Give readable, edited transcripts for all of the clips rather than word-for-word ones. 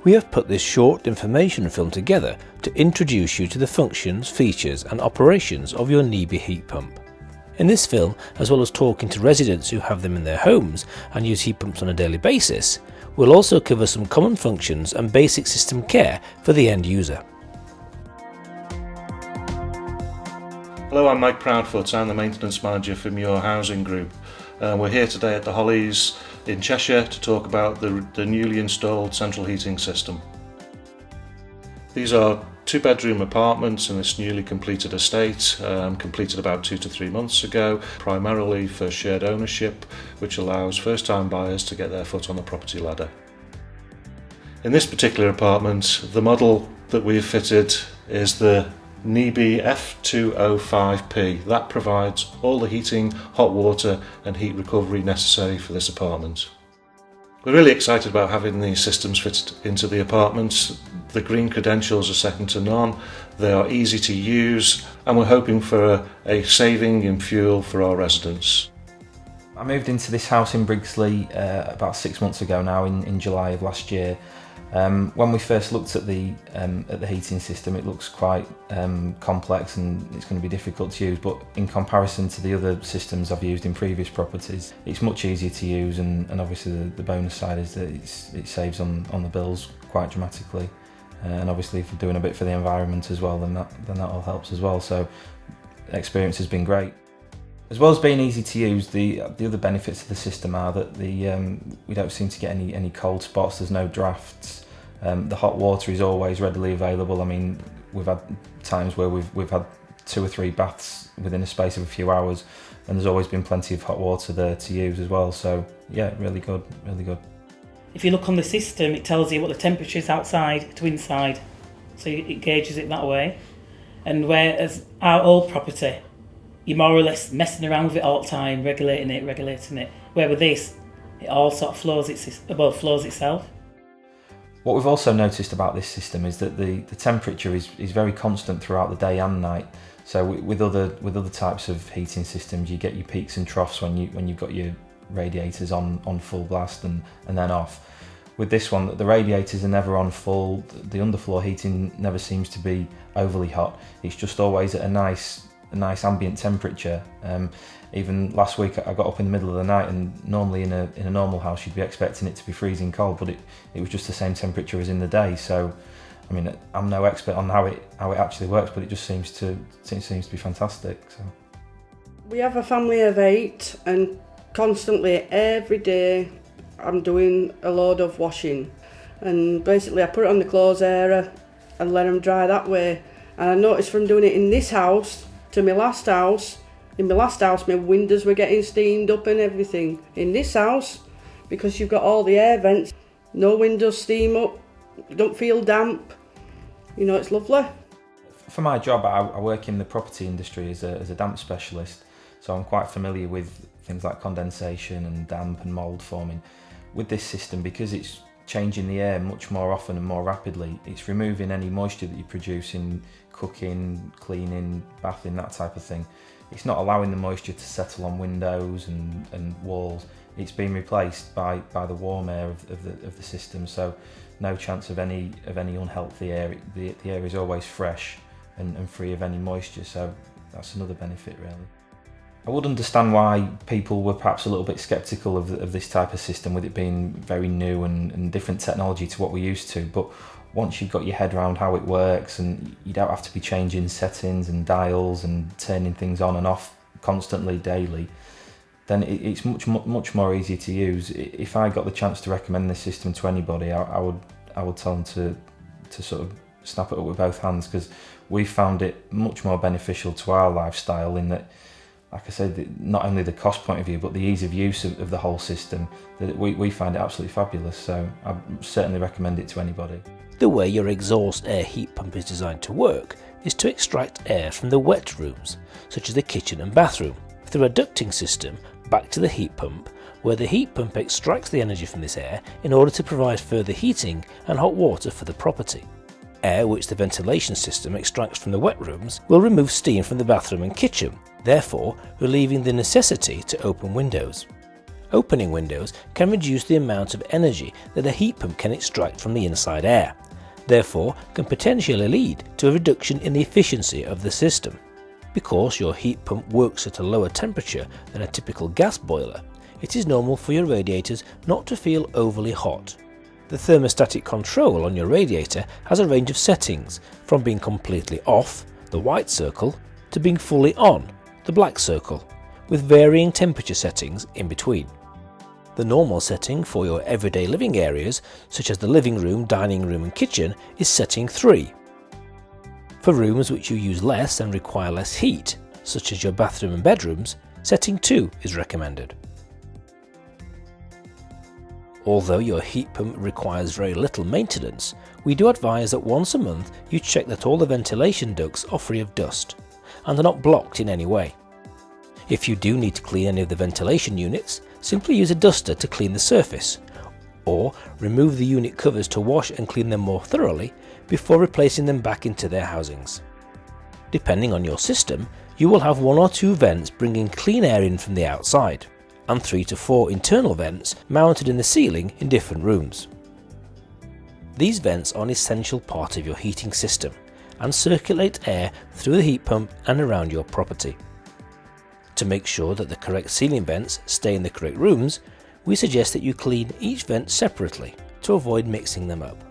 We have put this short information film together to introduce you to the functions, features and operations of your NIBE heat pump. In this film, as well as talking to residents who have them in their homes and use heat pumps on a daily basis, we'll also cover some common functions and basic system care for the end user. Hello, I'm Mike Proudfoot. I'm the maintenance manager for Muir Housing Group. We're here today at the Hollies in Cheshire to talk about the newly installed central heating system. These are 2-bedroom apartments in this newly completed estate, completed about 2 to 3 months ago, primarily for shared ownership, which allows first-time buyers to get their foot on the property ladder. In this particular apartment, the model that we've fitted is the NIBE F205P. That provides all the heating, hot water and heat recovery necessary for this apartment. We're really excited about having these systems fitted into the apartments. The green credentials are second to none, they are easy to use, and we're hoping for a saving in fuel for our residents. I moved into this house in Brigsley about 6 months ago now, in July of last year. When we first looked at the heating system, it looks quite complex and it's going to be difficult to use, but in comparison to the other systems I've used in previous properties, it's much easier to use, and obviously the bonus side is that it saves on the bills quite dramatically, and obviously if you're doing a bit for the environment as well, then that all helps as well. So the experience has been great. As well as being easy to use, the other benefits of the system are that we don't seem to get any cold spots. There's no drafts. The hot water is always readily available. I mean, we've had times where we've had 2 or 3 baths within a space of a few hours, and there's always been plenty of hot water there to use as well. So yeah, really good, really good. If you look on the system, it tells you what the temperature is outside to inside, so it gauges it that way. And whereas our old property, you're more or less messing around with it all the time, regulating it. Where with this, it all sort of flows itself. What we've also noticed about this system is that the temperature is very constant throughout the day and night. So with other types of heating systems, you get your peaks and troughs when you've got your radiators on full blast and then off. With this one, the radiators are never on full. The underfloor heating never seems to be overly hot. It's just always at a nice ambient temperature. Even last week I got up in the middle of the night, and normally in a normal house you'd be expecting it to be freezing cold, but it was just the same temperature as in the day. So I mean, I'm no expert on how it actually works, but it just seems to be fantastic. So we have a family of 8, and constantly every day I'm doing a load of washing, and basically I put it on the clothes area and let them dry that way. And I noticed from doing it in this house to my last house, in my last house my windows were getting steamed up and everything. In this house, because you've got all the air vents, no windows steam up, you don't feel damp, you know, it's lovely. For my job, I work in the property industry as a damp specialist, so I'm quite familiar with things like condensation and damp and mould forming. With this system, because it's changing the air much more often and more rapidly, it's removing any moisture that you produce in cooking, cleaning, bathing, that type of thing. It's not allowing the moisture to settle on windows and walls. It's being replaced by the warm air of the system, so no chance of any unhealthy air. The air is always fresh and free of any moisture, so that's another benefit really. I would understand why people were perhaps a little bit sceptical of this type of system, with it being very new and different technology to what we're used to, but once you've got your head around how it works and you don't have to be changing settings and dials and turning things on and off constantly daily, then it's much more easier to use. If I got the chance to recommend this system to anybody, I would tell them to sort of snap it up with both hands, because we found it much more beneficial to our lifestyle in that, like I said, not only the cost point of view, but the ease of use of the whole system, that we find it absolutely fabulous. So I certainly recommend it to anybody. The way your exhaust air heat pump is designed to work is to extract air from the wet rooms, such as the kitchen and bathroom, through a ducting system back to the heat pump, where the heat pump extracts the energy from this air in order to provide further heating and hot water for the property. Air which the ventilation system extracts from the wet rooms will remove steam from the bathroom and kitchen, therefore relieving the necessity to open windows. Opening windows can reduce the amount of energy that the heat pump can extract from the inside air, therefore can potentially lead to a reduction in the efficiency of the system. Because your heat pump works at a lower temperature than a typical gas boiler, it is normal for your radiators not to feel overly hot. The thermostatic control on your radiator has a range of settings, from being completely off, the white circle, to being fully on, the black circle, with varying temperature settings in between. The normal setting for your everyday living areas, such as the living room, dining room and kitchen, is setting 3. For rooms which you use less and require less heat, such as your bathroom and bedrooms, setting 2 is recommended. Although your heat pump requires very little maintenance, we do advise that once a month you check that all the ventilation ducts are free of dust and are not blocked in any way. If you do need to clean any of the ventilation units, simply use a duster to clean the surface, or remove the unit covers to wash and clean them more thoroughly before replacing them back into their housings. Depending on your system, you will have 1 or 2 vents bringing clean air in from the outside, and 3 to 4 internal vents mounted in the ceiling in different rooms. These vents are an essential part of your heating system and circulate air through the heat pump and around your property. To make sure that the correct ceiling vents stay in the correct rooms, we suggest that you clean each vent separately to avoid mixing them up.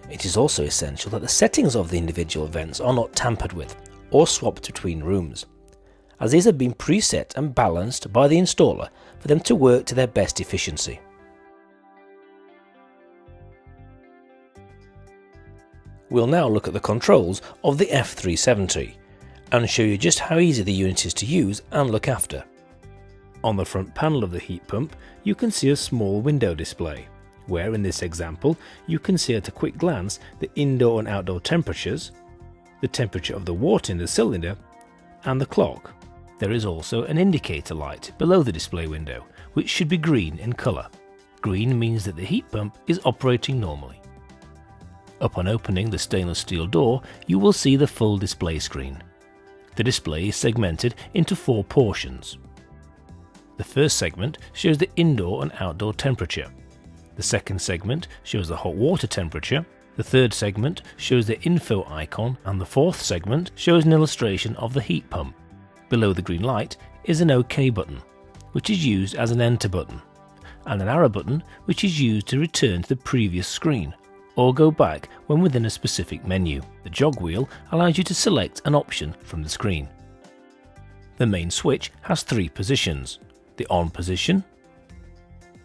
It is also essential that the settings of the individual vents are not tampered with or swapped between rooms, as these have been preset and balanced by the installer for them to work to their best efficiency. We'll now look at the controls of the F370 and show you just how easy the unit is to use and look after. On the front panel of the heat pump, you can see a small window display, where in this example you can see at a quick glance the indoor and outdoor temperatures, the temperature of the water in the cylinder, and the clock. There is also an indicator light below the display window, which should be green in colour. Green means that the heat pump is operating normally. Upon opening the stainless steel door, you will see the full display screen. The display is segmented into 4 portions. The first segment shows the indoor and outdoor temperature. The second segment shows the hot water temperature. The third segment shows the info icon, and the fourth segment shows an illustration of the heat pump. Below the green light is an OK button, which is used as an enter button, and an arrow button, which is used to return to the previous screen or go back when within a specific menu. The jog wheel allows you to select an option from the screen. The main switch has 3 positions: the on position,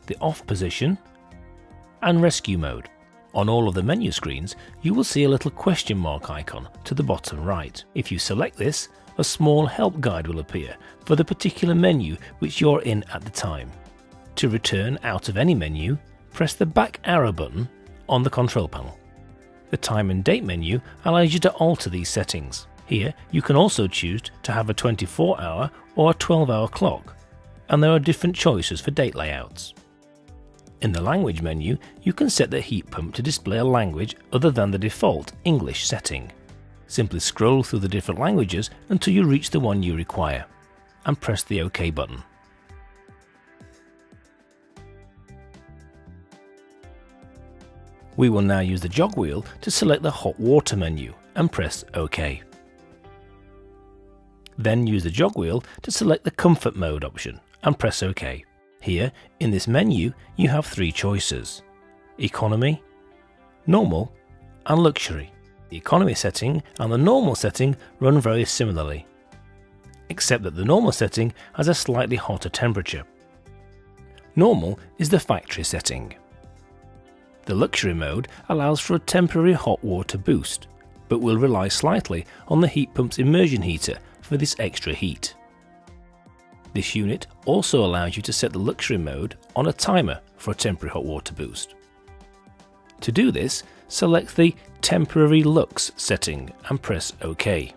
the off position, and rescue mode. On all of the menu screens, you will see a little question mark icon to the bottom right. If you select this, a small help guide will appear for the particular menu which you're in at the time. To return out of any menu, press the back arrow button on the control panel. The time and date menu allows you to alter these settings. Here you can also choose to have a 24-hour or a 12-hour clock, and there are different choices for date layouts. In the language menu, you can set the heat pump to display a language other than the default English setting. Simply scroll through the different languages until you reach the one you require, and press the OK button. We will now use the jog wheel to select the hot water menu and press OK. Then use the jog wheel to select the comfort mode option and press OK. Here, in this menu, you have 3 choices: economy, normal, and luxury. The economy setting and the normal setting run very similarly, except that the normal setting has a slightly hotter temperature. Normal is the factory setting. The luxury mode allows for a temporary hot water boost, but will rely slightly on the heat pump's immersion heater for this extra heat. This unit also allows you to set the luxury mode on a timer for a temporary hot water boost. To do this, select the Temporary Lux setting and press OK.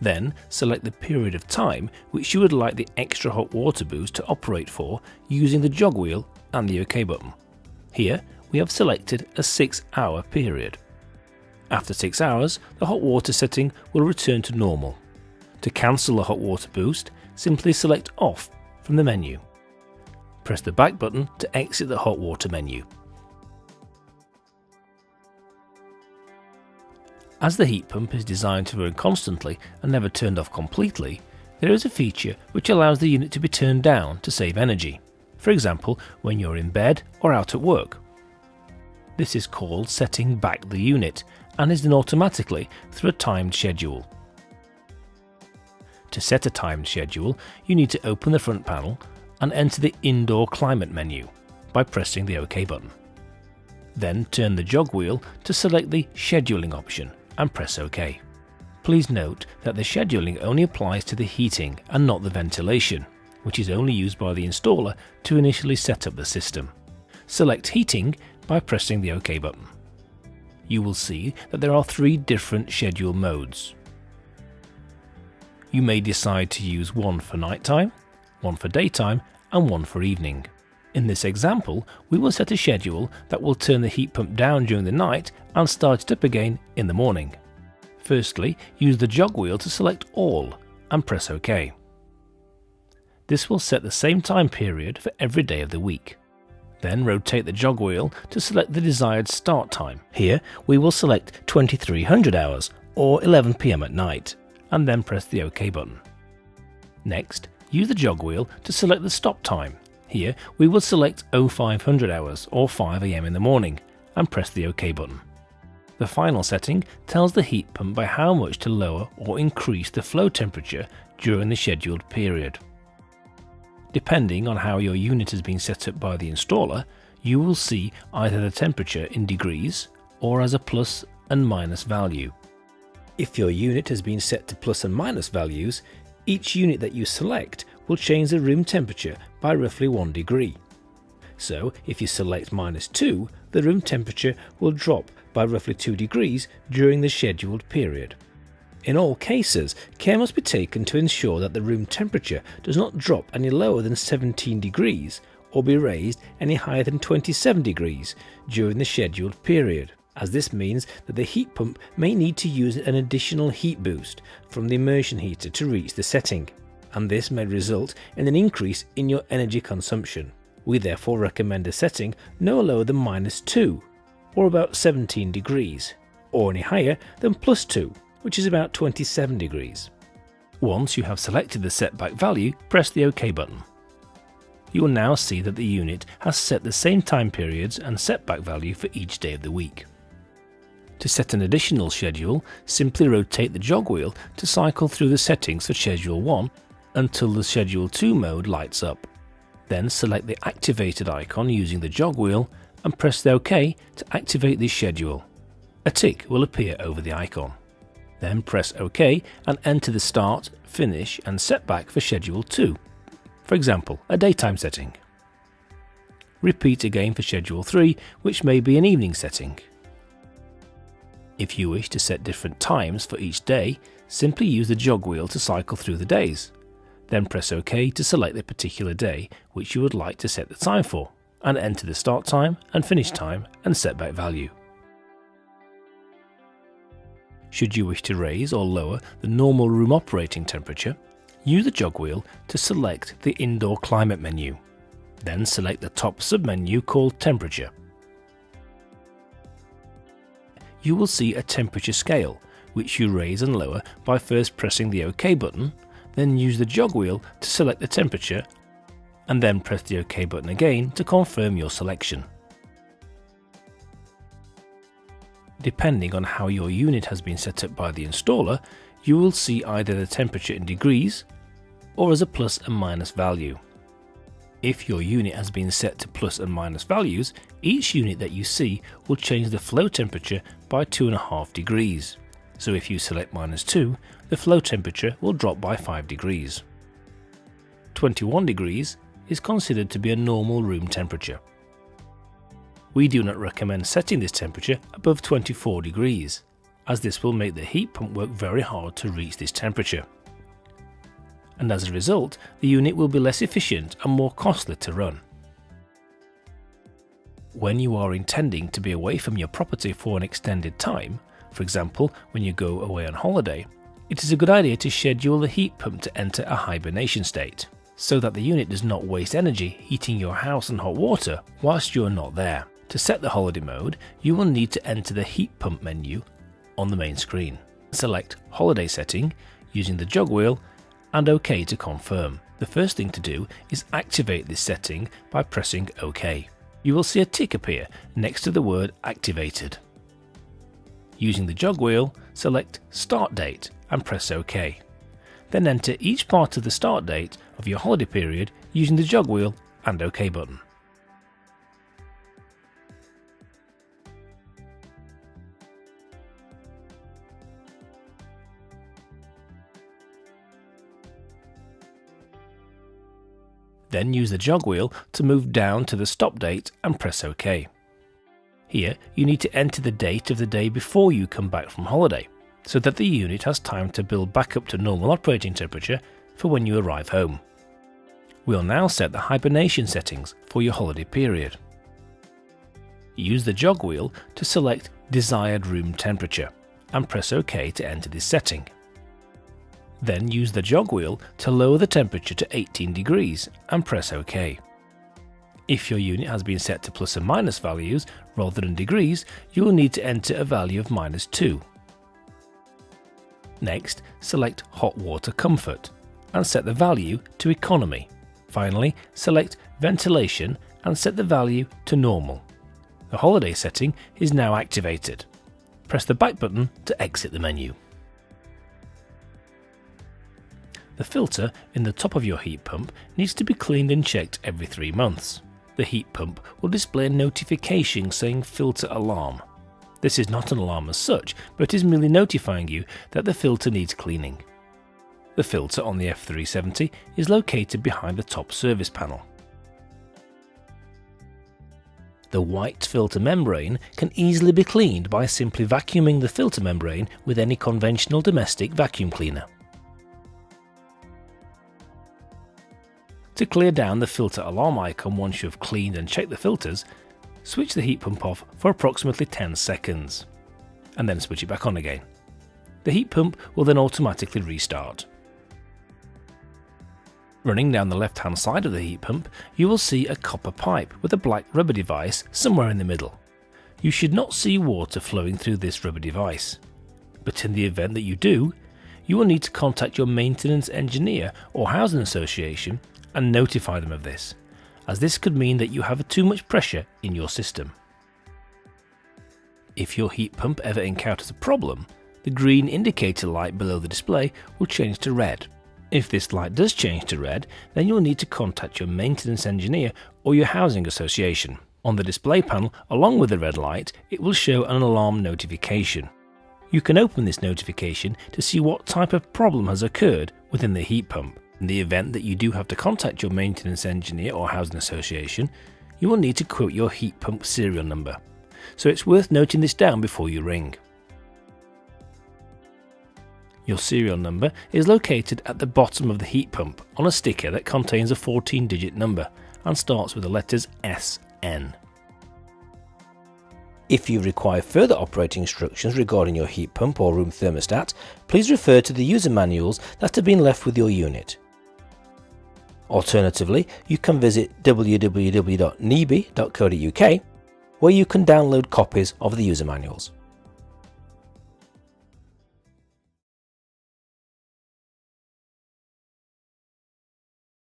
Then select the period of time which you would like the extra hot water boost to operate for using the jog wheel and the OK button. Here we have selected a 6-hour period. After 6 hours, the hot water setting will return to normal. To cancel the hot water boost, simply select Off from the menu. Press the back button to exit the hot water menu. As the heat pump is designed to run constantly and never turned off completely, there is a feature which allows the unit to be turned down to save energy, for example when you're in bed or out at work. This is called setting back the unit and is done automatically through a timed schedule. To set a timed schedule, you need to open the front panel and enter the Indoor Climate menu by pressing the OK button. Then turn the jog wheel to select the Scheduling option and press OK. Please note that the scheduling only applies to the heating and not the ventilation, which is only used by the installer to initially set up the system. Select Heating by pressing the OK button. You will see that there are 3 different schedule modes. You may decide to use one for nighttime, one for daytime, and one for evening. In this example, we will set a schedule that will turn the heat pump down during the night and start it up again in the morning. Firstly, use the jog wheel to select All and press OK. This will set the same time period for every day of the week. Then rotate the jog wheel to select the desired start time. Here we will select 2300 hours or 11 PM at night, and then press the OK button. Next, use the jog wheel to select the stop time. Here we will select 0500 hours or 5 AM in the morning and press the OK button. The final setting tells the heat pump by how much to lower or increase the flow temperature during the scheduled period. Depending on how your unit has been set up by the installer, you will see either the temperature in degrees or as a plus and minus value. If your unit has been set to plus and minus values, each unit that you select will change the room temperature by roughly 1 degree. So if you select -2, the room temperature will drop by roughly 2 degrees during the scheduled period. In all cases, care must be taken to ensure that the room temperature does not drop any lower than 17 degrees or be raised any higher than 27 degrees during the scheduled period, as this means that the heat pump may need to use an additional heat boost from the immersion heater to reach the setting, and this may result in an increase in your energy consumption. We therefore recommend a setting no lower than -2, or about 17 degrees, or any higher than +2, which is about 27 degrees. Once you have selected the setback value, press the OK button. You will now see that the unit has set the same time periods and setback value for each day of the week. To set an additional schedule, simply rotate the jog wheel to cycle through the settings for Schedule 1 until the Schedule 2 mode lights up. Then select the activated icon using the jog wheel and press the OK to activate this schedule. A tick will appear over the icon. Then press OK and enter the start, finish and setback for Schedule 2, for example a daytime setting. Repeat again for Schedule 3, which may be an evening setting. If you wish to set different times for each day, simply use the jog wheel to cycle through the days. Then press OK to select the particular day which you would like to set the time for, and enter the start time and finish time and setback value. Should you wish to raise or lower the normal room operating temperature, use the jog wheel to select the Indoor Climate menu. Then select the top submenu called Temperature. You will see a temperature scale, which you raise and lower by first pressing the OK button, then use the jog wheel to select the temperature, and then press the OK button again to confirm your selection. Depending on how your unit has been set up by the installer, you will see either the temperature in degrees or as a plus and minus value. If your unit has been set to plus and minus values, each unit that you see will change the flow temperature by 2.5 degrees. So if you select -2, the flow temperature will drop by 5 degrees. 21 degrees is considered to be a normal room temperature. We do not recommend setting this temperature above 24 degrees, as this will make the heat pump work very hard to reach this temperature. And as a result, the unit will be less efficient and more costly to run. When you are intending to be away from your property for an extended time, for example when you go away on holiday, it is a good idea to schedule the heat pump to enter a hibernation state. so that the unit does not waste energy heating your house and hot water whilst you are not there. To set the holiday mode, you will need to enter the heat pump menu on the main screen. Select Holiday Setting using the jog wheel and OK to confirm. The first thing to do is activate this setting by pressing OK. You will see a tick appear next to the word Activated. Using the jog wheel, select Start Date and press OK. Then enter each part of the start date of your holiday period using the jog wheel and OK button. Then use the jog wheel to move down to the stop date and press OK. Here you need to enter the date of the day before you come back from holiday, so that the unit has time to build back up to normal operating temperature for when you arrive home. We'll now set the hibernation settings for your holiday period. Use the jog wheel to select Desired Room Temperature and press OK to enter this setting. Then use the jog wheel to lower the temperature to 18 degrees and press OK. If your unit has been set to plus and minus values rather than degrees, you will need to enter a value of -2. Next, select Hot Water Comfort and set the value to Economy. Finally, select Ventilation and set the value to Normal. The holiday setting is now activated. Press the back button to exit the menu. The filter in the top of your heat pump needs to be cleaned and checked every 3 months. The heat pump will display a notification saying Filter Alarm. This is not an alarm as such, but is merely notifying you that the filter needs cleaning. The filter on the F370 is located behind the top service panel. The white filter membrane can easily be cleaned by simply vacuuming the filter membrane with any conventional domestic vacuum cleaner. To clear down the filter alarm icon once you have cleaned and checked the filters, switch the heat pump off for approximately 10 seconds, and then switch it back on again. The heat pump will then automatically restart. Running down the left hand side of the heat pump, you will see a copper pipe with a black rubber device somewhere in the middle. You should not see water flowing through this rubber device, but in the event that you do, you will need to contact your maintenance engineer or housing association and notify them of this, as this could mean that you have too much pressure in your system. If your heat pump ever encounters a problem, the green indicator light below the display will change to red. If this light does change to red, then you'll need to contact your maintenance engineer or your housing association. On the display panel, along with the red light, it will show an alarm notification. You can open this notification to see what type of problem has occurred within the heat pump. In the event that you do have to contact your maintenance engineer or housing association, you will need to quote your heat pump serial number, so it's worth noting this down before you ring. Your serial number is located at the bottom of the heat pump on a sticker that contains a 14-digit number and starts with the letters SN. If you require further operating instructions regarding your heat pump or room thermostat, please refer to the user manuals that have been left with your unit. Alternatively, you can visit www.nibi.co.uk, where you can download copies of the user manuals.